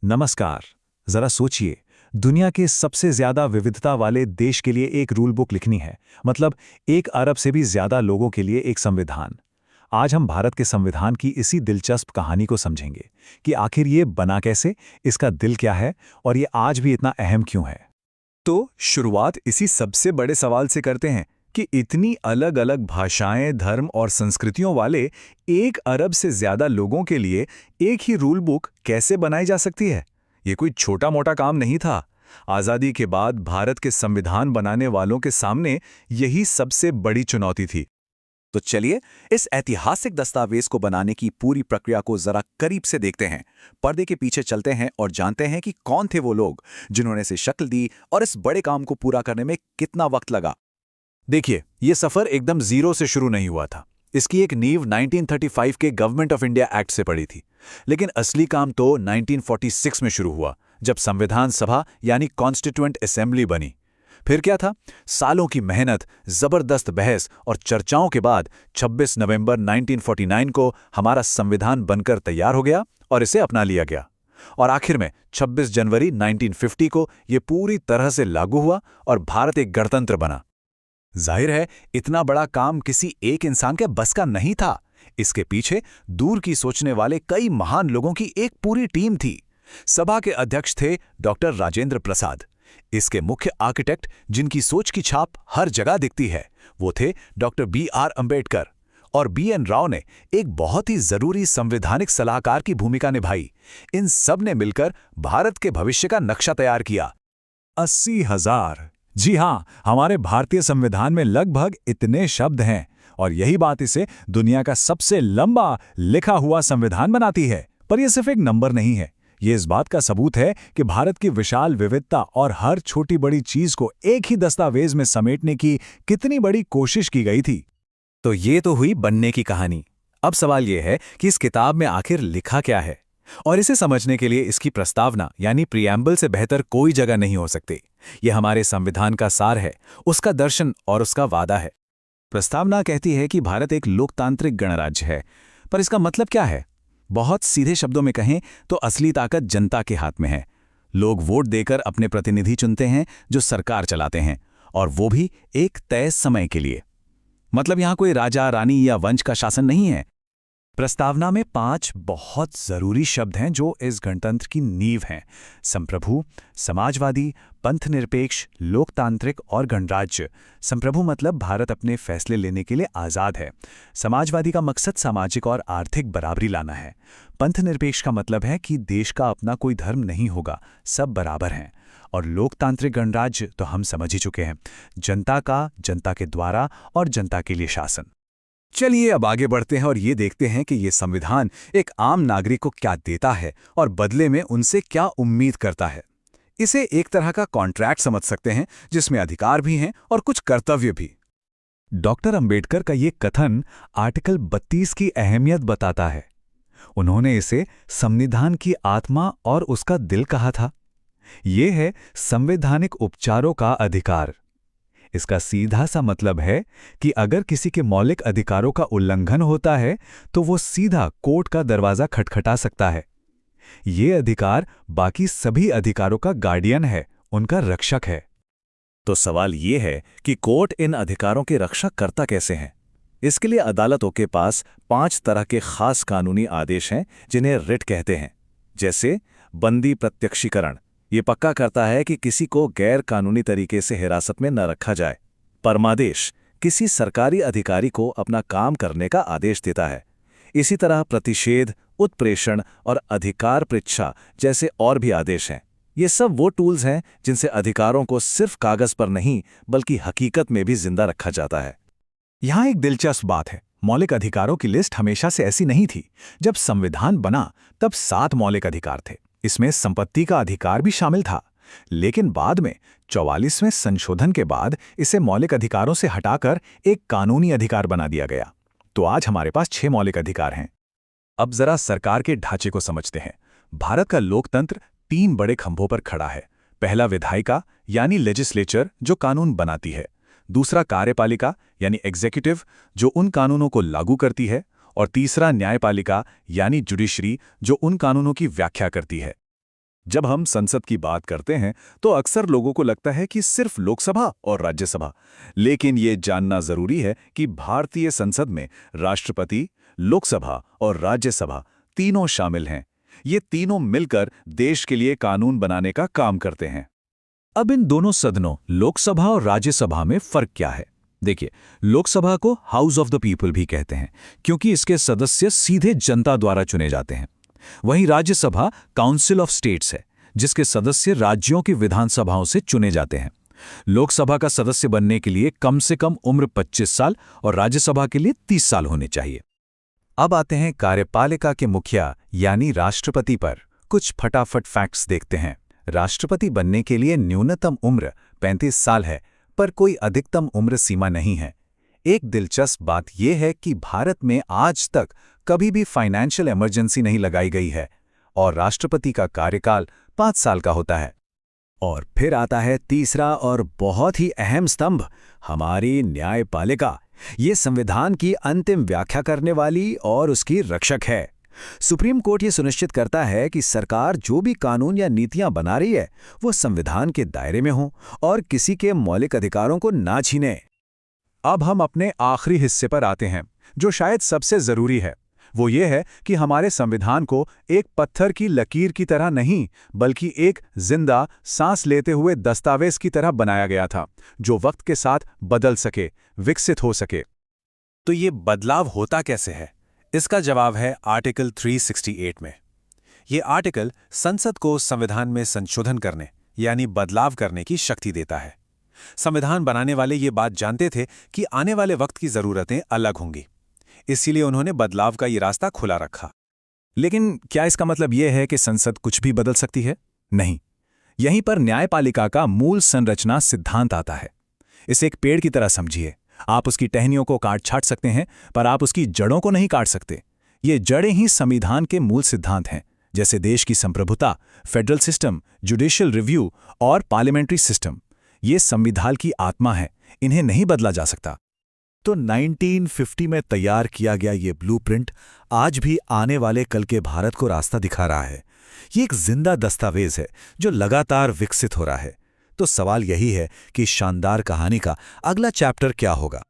नमस्कार। जरा सोचिए, दुनिया के सबसे ज्यादा विविधता वाले देश के लिए एक रूल बुक लिखनी है, मतलब 1 अरब से भी ज्यादा लोगों के लिए एक संविधान। आज हम भारत के संविधान की इसी दिलचस्प कहानी को समझेंगे कि आखिर ये बना कैसे, इसका दिल क्या है और ये आज भी इतना अहम क्यों है। तो शुरुआत इसी सबसे बड़े सवाल से करते हैं कि इतनी अलग अलग भाषाएं, धर्म और संस्कृतियों वाले 1 अरब से ज्यादा लोगों के लिए एक ही रूल बुक कैसे बनाई जा सकती है। ये कोई छोटा मोटा काम नहीं था। आज़ादी के बाद भारत के संविधान बनाने वालों के सामने यही सबसे बड़ी चुनौती थी। तो चलिए इस ऐतिहासिक दस्तावेज को बनाने की पूरी प्रक्रिया को जरा करीब से देखते हैं। पर्दे के पीछे चलते हैं और जानते हैं कि कौन थे वो लोग जिन्होंने इसे शक्ल दी और इस बड़े काम को पूरा करने में कितना वक्त लगा। देखिए, ये सफर एकदम जीरो से शुरू नहीं हुआ था। इसकी एक नींव 1935 के गवर्नमेंट ऑफ इंडिया एक्ट से पड़ी थी। लेकिन असली काम तो 1946 में शुरू हुआ, जब संविधान सभा यानी कॉन्स्टिट्यूएंट असेंबली बनी। फिर क्या था? सालों की मेहनत, जबरदस्त बहस और चर्चाओं के बाद 26 नवंबर 1949 को हमारा संविधान बनकर तैयार हो गया और इसे अपना लिया गया। और आखिर में 26 जनवरी 1950 को यह पूरी तरह से लागू हुआ और भारत एक गणतंत्र बना। जाहिर है, इतना बड़ा काम किसी एक इंसान के बस का नहीं था। इसके पीछे दूर की सोचने वाले कई महान लोगों की एक पूरी टीम थी। सभा के अध्यक्ष थे डॉक्टर राजेंद्र प्रसाद। इसके मुख्य आर्किटेक्ट, जिनकी सोच की छाप हर जगह दिखती है, वो थे डॉक्टर B.R. अंबेडकर। और B.N. राव ने एक बहुत ही जरूरी संवैधानिक सलाहकार की भूमिका निभाई। इन सब ने मिलकर भारत के भविष्य का नक्शा तैयार किया। 80,000। जी हाँ, हमारे भारतीय संविधान में लगभग इतने शब्द हैं और यही बात इसे दुनिया का सबसे लंबा लिखा हुआ संविधान बनाती है। पर यह सिर्फ एक नंबर नहीं है, ये इस बात का सबूत है कि भारत की विशाल विविधता और हर छोटी बड़ी चीज को एक ही दस्तावेज में समेटने की कितनी बड़ी कोशिश की गई थी। तो ये तो हुई बनने की कहानी। अब सवाल ये है कि इस किताब में आखिर लिखा क्या है, और इसे समझने के लिए इसकी प्रस्तावना यानी प्रिएम्बल से बेहतर कोई जगह नहीं हो सकती। यह हमारे संविधान का सार है, उसका दर्शन और उसका वादा है। प्रस्तावना कहती है कि भारत एक लोकतांत्रिक गणराज्य है, पर इसका मतलब क्या है? बहुत सीधे शब्दों में कहें तो असली ताकत जनता के हाथ में है। लोग वोट देकर अपने प्रतिनिधि चुनते हैं जो सरकार चलाते हैं, और वो भी एक तय समय के लिए। मतलब यहां कोई राजा, रानी या वंश का शासन नहीं है। प्रस्तावना में 5 बहुत जरूरी शब्द हैं जो इस गणतंत्र की नींव हैं: संप्रभु, समाजवादी, पंथनिरपेक्ष, लोकतांत्रिक और गणराज्य। संप्रभु मतलब भारत अपने फैसले लेने के लिए आज़ाद है। समाजवादी का मकसद सामाजिक और आर्थिक बराबरी लाना है। पंथनिरपेक्ष का मतलब है कि देश का अपना कोई धर्म नहीं होगा, सब बराबर हैं। और लोकतांत्रिक गणराज्य तो हम समझ ही चुके हैं, जनता का, जनता के द्वारा और जनता के लिए शासन। चलिए अब आगे बढ़ते हैं और ये देखते हैं कि ये संविधान एक आम नागरिक को क्या देता है और बदले में उनसे क्या उम्मीद करता है। इसे एक तरह का कॉन्ट्रैक्ट समझ सकते हैं, जिसमें अधिकार भी हैं और कुछ कर्तव्य भी। डॉक्टर अंबेडकर का ये कथन आर्टिकल 32 की अहमियत बताता है। उन्होंने इसे संविधान की आत्मा और उसका दिल कहा था। ये है संवैधानिक उपचारों का अधिकार। इसका सीधा सा मतलब है कि अगर किसी के मौलिक अधिकारों का उल्लंघन होता है तो वो सीधा कोर्ट का दरवाजा खटखटा सकता है। ये अधिकार बाकी सभी अधिकारों का गार्डियन है, उनका रक्षक है। तो सवाल ये है कि कोर्ट इन अधिकारों के रक्षा करता कैसे हैं? इसके लिए अदालतों के पास 5 तरह के खास कानूनी आदेश हैं, जिन्हें रिट कहते हैं। जैसे बंदी प्रत्यक्षीकरण, ये पक्का करता है कि किसी को गैर कानूनी तरीके से हिरासत में न रखा जाए। परमादेश, किसी सरकारी अधिकारी को अपना काम करने का आदेश देता है। इसी तरह प्रतिषेध, उत्प्रेषण और अधिकार पृच्छा जैसे और भी आदेश हैं। ये सब वो टूल्स हैं जिनसे अधिकारों को सिर्फ कागज पर नहीं बल्कि हकीकत में भी जिंदा रखा जाता है। यहाँ एक दिलचस्प बात है, मौलिक अधिकारों की लिस्ट हमेशा से ऐसी नहीं थी। जब संविधान बना तब 7 मौलिक अधिकार थे। इसमें संपत्ति का अधिकार भी शामिल था। लेकिन बाद में 44वें संशोधन के बाद इसे मौलिक अधिकारों से हटाकर एक कानूनी अधिकार बना दिया गया। तो आज हमारे पास 6 मौलिक अधिकार हैं। अब जरा सरकार के ढांचे को समझते हैं। भारत का लोकतंत्र 3 बड़े खंभों पर खड़ा है। पहला विधायिका यानी लेजिस्लेचर, जो कानून बनाती है। दूसरा कार्यपालिका यानी एग्जीक्यूटिव, जो उन कानूनों को लागू करती है। और तीसरा न्यायपालिका यानी जुडिशरी, जो उन कानूनों की व्याख्या करती है। जब हम संसद की बात करते हैं तो अक्सर लोगों को लगता है कि सिर्फ लोकसभा और राज्यसभा, लेकिन ये जानना जरूरी है कि भारतीय संसद में राष्ट्रपति, लोकसभा और राज्यसभा तीनों शामिल हैं। ये तीनों मिलकर देश के लिए कानून बनाने का काम करते हैं। अब इन दोनों सदनों, लोकसभा और राज्यसभा में फर्क क्या है? देखिए, लोकसभा को हाउस ऑफ द पीपल भी कहते हैं, क्योंकि इसके सदस्य सीधे जनता द्वारा चुने जाते हैं। वहीं राज्यसभा काउंसिल ऑफ स्टेट्स है, जिसके सदस्य राज्यों की विधानसभाओं से चुने जाते हैं। लोकसभा का सदस्य बनने के लिए कम से कम उम्र 25 साल और राज्यसभा के लिए 30 साल होने चाहिए। अब आते हैं कार्यपालिका के मुखिया यानी राष्ट्रपति पर। कुछ फटाफट फैक्ट्स देखते हैं। राष्ट्रपति बनने के लिए न्यूनतम उम्र 35 साल है, पर कोई अधिकतम उम्र सीमा नहीं है। एक दिलचस्प बात यह है कि भारत में आज तक कभी भी फाइनेंशियल इमरजेंसी नहीं लगाई गई है और राष्ट्रपति का कार्यकाल 5 साल का होता है। और फिर आता है तीसरा और बहुत ही अहम स्तंभ, हमारी न्यायपालिका। ये संविधान की अंतिम व्याख्या करने वाली और उसकी रक्षक है। सुप्रीम कोर्ट ये सुनिश्चित करता है कि सरकार जो भी कानून या नीतियां बना रही है वो संविधान के दायरे में हो और किसी के मौलिक अधिकारों को ना छीने। अब हम अपने आखिरी हिस्से पर आते हैं, जो शायद सबसे जरूरी है। वो ये है कि हमारे संविधान को एक पत्थर की लकीर की तरह नहीं, बल्कि एक जिंदा, सांस लेते हुए दस्तावेज की तरह बनाया गया था, जो वक्त के साथ बदल सके, विकसित हो सके। तो ये बदलाव होता कैसे है? इसका जवाब है आर्टिकल 368 में। ये आर्टिकल संसद को संविधान में संशोधन करने यानी बदलाव करने की शक्ति देता है। संविधान बनाने वाले ये बात जानते थे कि आने वाले वक्त की जरूरतें अलग होंगी, इसीलिए उन्होंने बदलाव का ये रास्ता खुला रखा। लेकिन क्या इसका मतलब यह है कि संसद कुछ भी बदल सकती है? नहीं। यहीं पर न्यायपालिका का मूल संरचना सिद्धांत आता है। इसे एक पेड़ की तरह समझिए। आप उसकी टहनियों को काट छाट सकते हैं, पर आप उसकी जड़ों को नहीं काट सकते। ये जड़ें ही संविधान के मूल सिद्धांत हैं, जैसे देश की संप्रभुता, फेडरल सिस्टम, जुडिशियल रिव्यू और पार्लियामेंट्री सिस्टम। ये संविधान की आत्मा है, इन्हें नहीं बदला जा सकता। तो 1950 में तैयार किया गया ये ब्लूप्रिंट आज भी आने वाले कल के भारत को रास्ता दिखा रहा है। ये एक जिंदा दस्तावेज है जो लगातार विकसित हो रहा है। तो सवाल यही है कि शानदार कहानी का अगला चैप्टर क्या होगा?